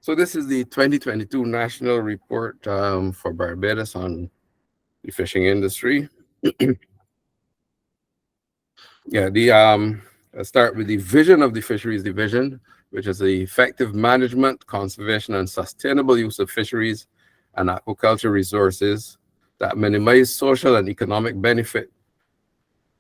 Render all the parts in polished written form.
So this is the 2022 National Report for Barbados on the fishing industry. Let's start with the vision of the Fisheries Division, which is the effective management, conservation, and sustainable use of fisheries and aquaculture resources that minimize social and economic benefit,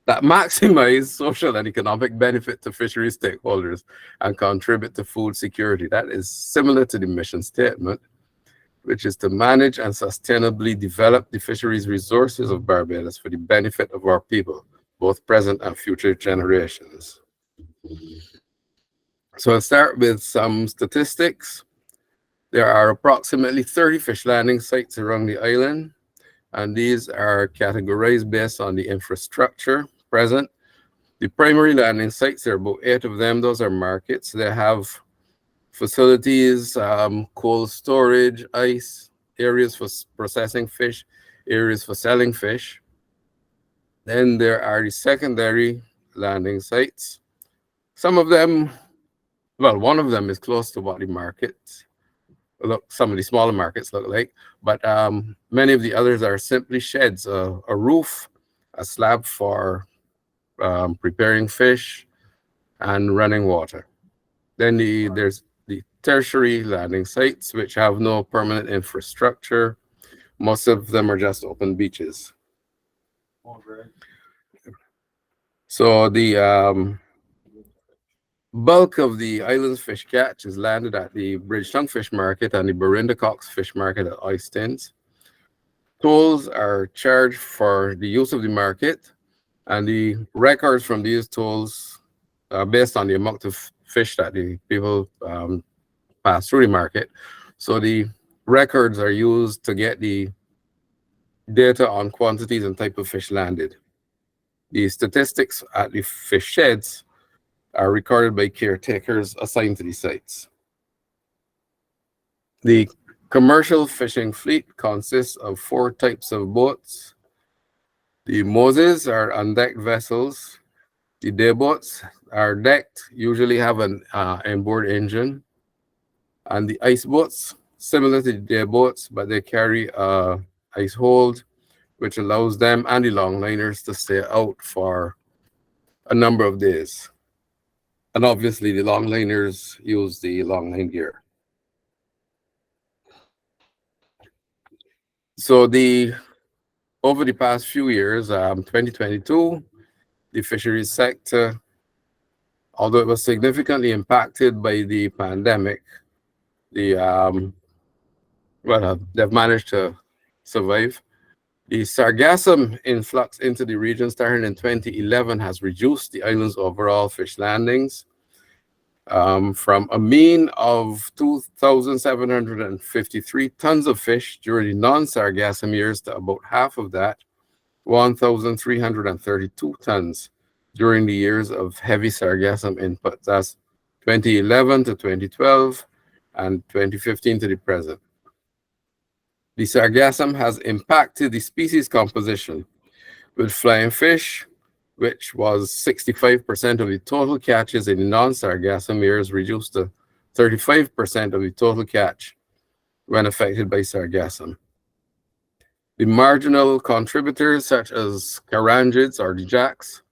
that maximize social and economic benefit to fisheries stakeholders and contribute to food security. That is similar to the mission statement, which is to manage and sustainably develop the fisheries resources of Barbados for the benefit of our people, both present and future generations. So I'll start with some statistics. There are approximately 30 fish landing sites around the island, and these are categorized based on the infrastructure present. The primary landing sites, there are about 8 of them. Those are markets. They have facilities, cold storage, ice, areas for processing fish, areas for selling fish. Then there are the secondary landing sites. Some of them, well, one of them is close to what the markets look, some of the smaller markets look like, but many of the others are simply sheds, a roof, a slab for preparing fish, and running water. Then there's the tertiary landing sites, which have no permanent infrastructure. Most of them are just open beaches. So the bulk of the island's fish catch is landed at the Bridgetown Fish Market and the Barinda Cox Fish Market at Oistins. Tolls are charged for the use of the market, and the records from these tolls are based on the amount of fish that the people pass through the market. So the records are used to get the data on quantities and type of fish landed. The statistics at the fish sheds are recorded by caretakers assigned to the sites. The commercial fishing fleet consists of 4 types of boats. The Moses are undecked vessels. The day boats are decked, usually have an inboard engine. And the ice boats, similar to the day boats, but they carry a ice hold, which allows them and the longliners to stay out for a number of days. And obviously, the longliners use the longline gear. So over the past few years, 2022, the fisheries sector, although it was significantly impacted by the pandemic, they've managed to survive. The sargassum influx into the region starting in 2011 has reduced the island's overall fish landings from a mean of 2,753 tons of fish during the non-sargassum years to about half of that, 1,332 tons during the years of heavy sargassum input. That's 2011 to 2012 and 2015 to the present. The sargassum has impacted the species composition, with flying fish, which was 65% of the total catches in the non-sargassum years, reduced to 35% of the total catch when affected by sargassum. The marginal contributors, such as carangids or the jacks,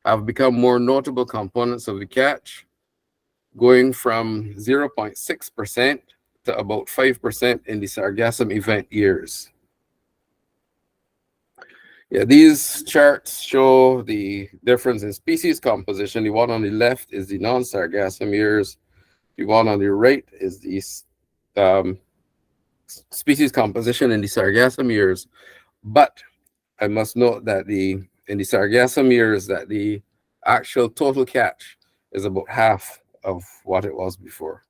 have become more notable components of the catch, going from 0.6% to about 5% in the sargassum event years. Yeah, these charts show the difference in species composition. The one on the left is the non-sargassum years. The one on the right is the species composition in the sargassum years. But I must note that in the sargassum years, that the actual total catch is about half of what it was before.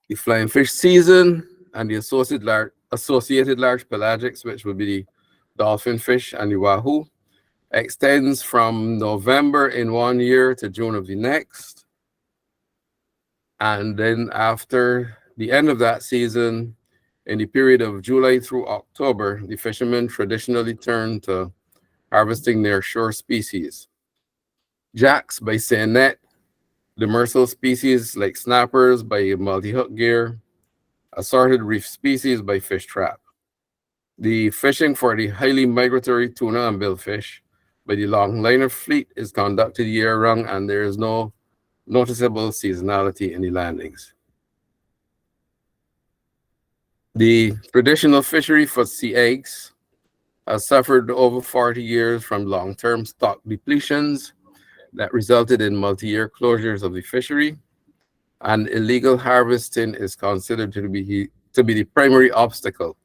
The flying fish season and the associated large pelagics, which would be the dolphin fish and the wahoo, extends from November in one year to June of the next. And then after the end of that season, in the period of July through October, the fishermen traditionally turn to harvesting their shore species. Jacks by seine net demersal species like snappers by multi-hook gear, assorted reef species by fish trap. The fishing for the highly migratory tuna and billfish by the longliner fleet is conducted year-round, and there is no noticeable seasonality in the landings. The traditional fishery for sea eggs has suffered over 40 years from long-term stock depletions that resulted in multi-year closures of the fishery, and illegal harvesting is considered to be the primary obstacle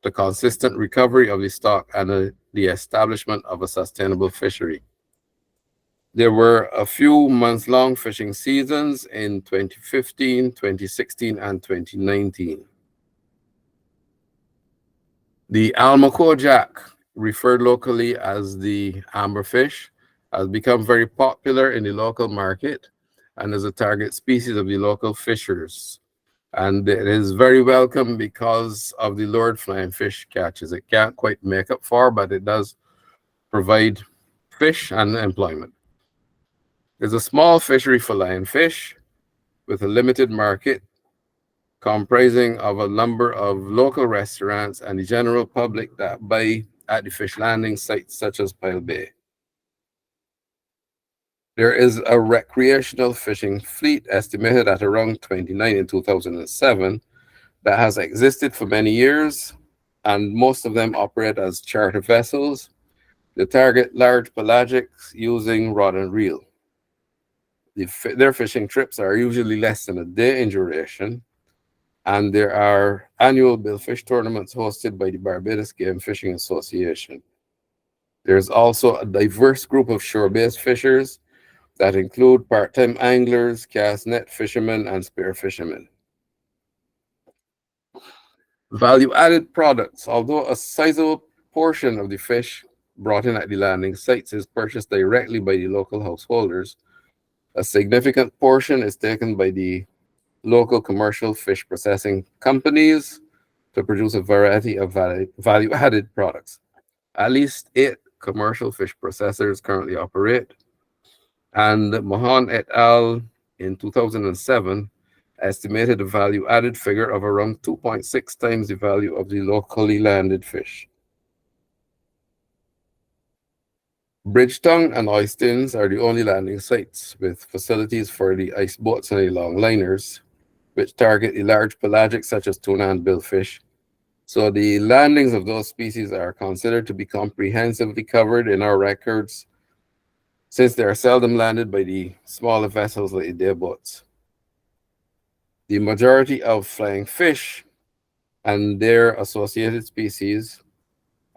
to consistent recovery of the stock and the establishment of a sustainable fishery. There were a few months-long fishing seasons in 2015, 2016, and 2019. The Almaco jack, referred locally as the amberfish, has become very popular in the local market and is a target species of the local fishers. And it is very welcome because of the lured flying fish catches. It can't quite make up for, but it does provide fish and employment. There's a small fishery for lionfish with a limited market comprising of a number of local restaurants and the general public that buy at the fish landing sites such as Pile Bay. There is a recreational fishing fleet estimated at around 29 in 2007 that has existed for many years, and most of them operate as charter vessels. They target large pelagics using rod and reel. Their fishing trips are usually less than a day in duration, and there are annual billfish tournaments hosted by the Barbados Game Fishing Association. There's also a diverse group of shore-based fishers that include part-time anglers, cast net fishermen, and spear fishermen. Value-added products. Although a sizable portion of the fish brought in at the landing sites is purchased directly by the local householders, a significant portion is taken by the local commercial fish processing companies to produce a variety of value-added products. At least 8 commercial fish processors currently operate, and Mohan et al. In 2007 estimated a value-added figure of around 2.6 times the value of the locally landed fish. Bridgetown and Oistins are the only landing sites with facilities for the ice boats and the longliners, which target the large pelagic such as tuna and billfish. So the landings of those species are considered to be comprehensively covered in our records, since they are seldom landed by the smaller vessels like the day boats. The majority of flying fish and their associated species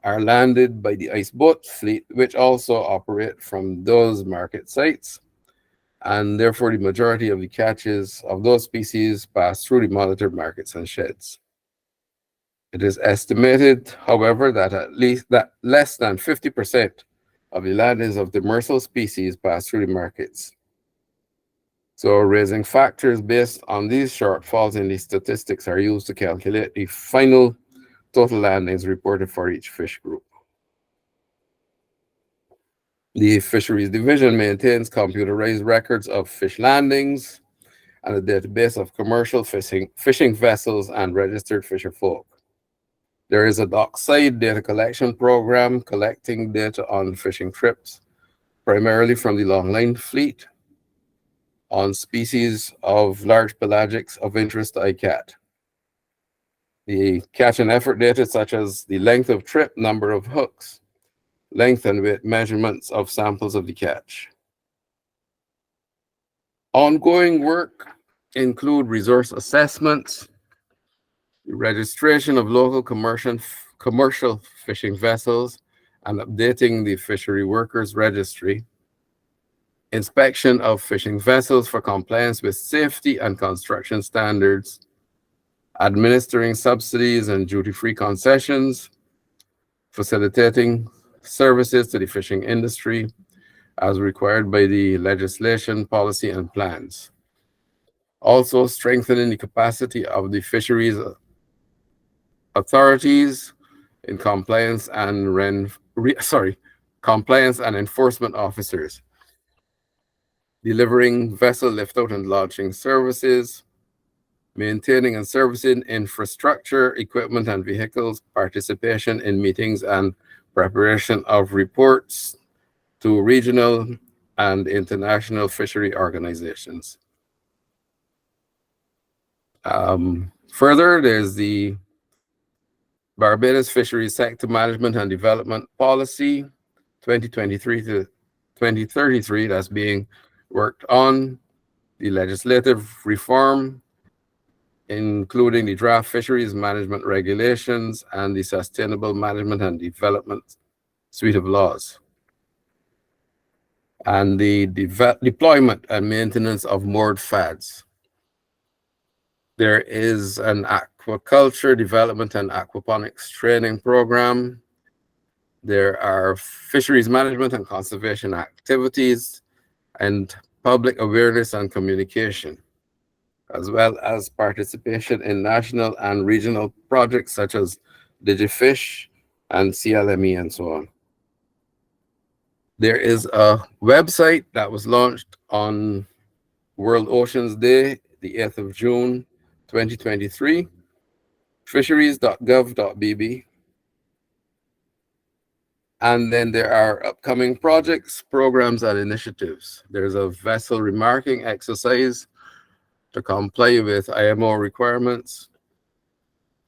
are landed by the ice boat fleet, which also operate from those market sites, and therefore the majority of the catches of those species pass through the monitored markets and sheds. It is estimated, however, that less than 50% of the landings of demersal species pass through the markets. So raising factors based on these shortfalls in the statistics are used to calculate the final total landings reported for each fish group. The Fisheries Division maintains computerized records of fish landings and a database of commercial fishing vessels and registered fisher folk. There is a dockside data collection program collecting data on fishing trips, primarily from the longline fleet, on species of large pelagics of interest to ICAT. The catch and effort data, such as the length of trip, number of hooks, length and weight measurements of samples of the catch. Ongoing work include resource assessments, the registration of local commercial fishing vessels, and updating the fishery workers registry, inspection of fishing vessels for compliance with safety and construction standards, administering subsidies and duty-free concessions, facilitating services to the fishing industry as required by the legislation, policy, and plans. Also strengthening the capacity of the fisheries authorities in compliance and compliance and enforcement officers. delivering vessel liftout and launching services, maintaining and servicing infrastructure, equipment, and vehicles, participation in meetings and preparation of reports to regional and international fishery organizations. Further, there's the Barbados Fisheries Sector Management and Development Policy 2023 to 2033 that's being worked on, the legislative reform, including the draft fisheries management regulations and the sustainable management and development suite of laws, and the deployment and maintenance of moored FADs. There is an aquaculture development and aquaponics training program. There are fisheries management and conservation activities and public awareness and communication, as well as participation in national and regional projects such as DigiFish and CLME and so on. There is a website that was launched on World Oceans Day, the 8th of June, 2023, fisheries.gov.bb. And then there are upcoming projects, programs, and initiatives. There's a vessel remarking exercise to comply with IMO requirements,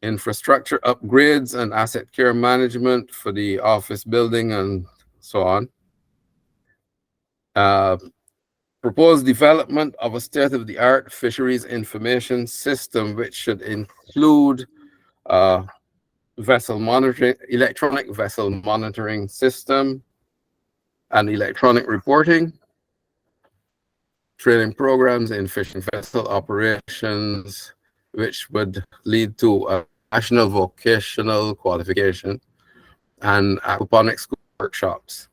infrastructure upgrades and asset care management for the office building and so on. Proposed development of a state-of-the-art fisheries information system, which should include vessel monitoring, electronic vessel monitoring system, and electronic reporting, training programs in fishing vessel operations, which would lead to a national vocational qualification, and aquaponics workshops.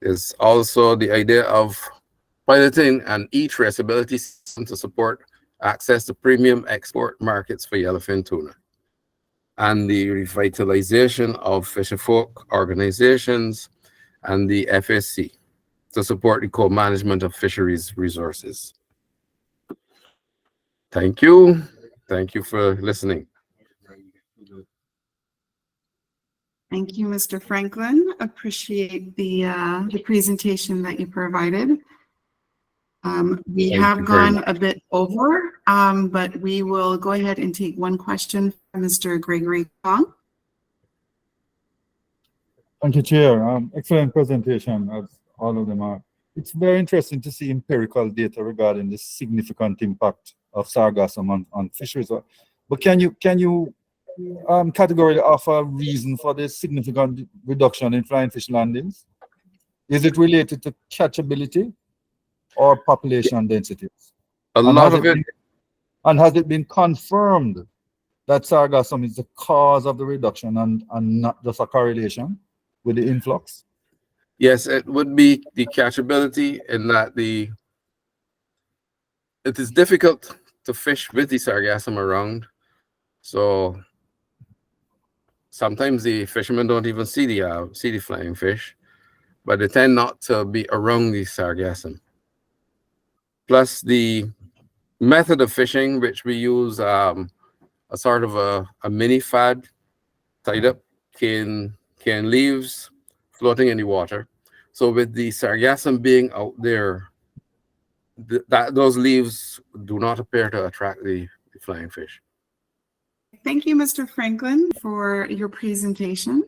There's also the idea of piloting an e-traceability system to support access to premium export markets for yellowfin tuna, and the revitalization of fisherfolk organizations and the FSC to support the co-management of fisheries resources. Thank you. Thank you for listening. Thank you, Mr. Franklin. Appreciate the presentation that you provided. We have gone a bit over, but we will go ahead and take one question from Mr. Gregory Kong. Thank you, Chair. Excellent presentation, as all of them are. It's very interesting to see empirical data regarding the significant impact of sargassum on fisheries. But can you categorically offer a reason for the significant reduction in flying fish landings? Is it related to catchability or population densities? And has it been confirmed that sargassum is the cause of the reduction and not just a correlation with the influx? Yes, it would be the catchability in that it is difficult to fish with the sargassum around. So sometimes the fishermen don't even see the flying fish, but they tend not to be around the sargassum. Plus the method of fishing, which we use a sort of a mini fad tied up cane leaves floating in the water. So with the sargassum being out there, those leaves do not appear to attract the flying fish. Thank you, Mr. Franklin, for your presentation.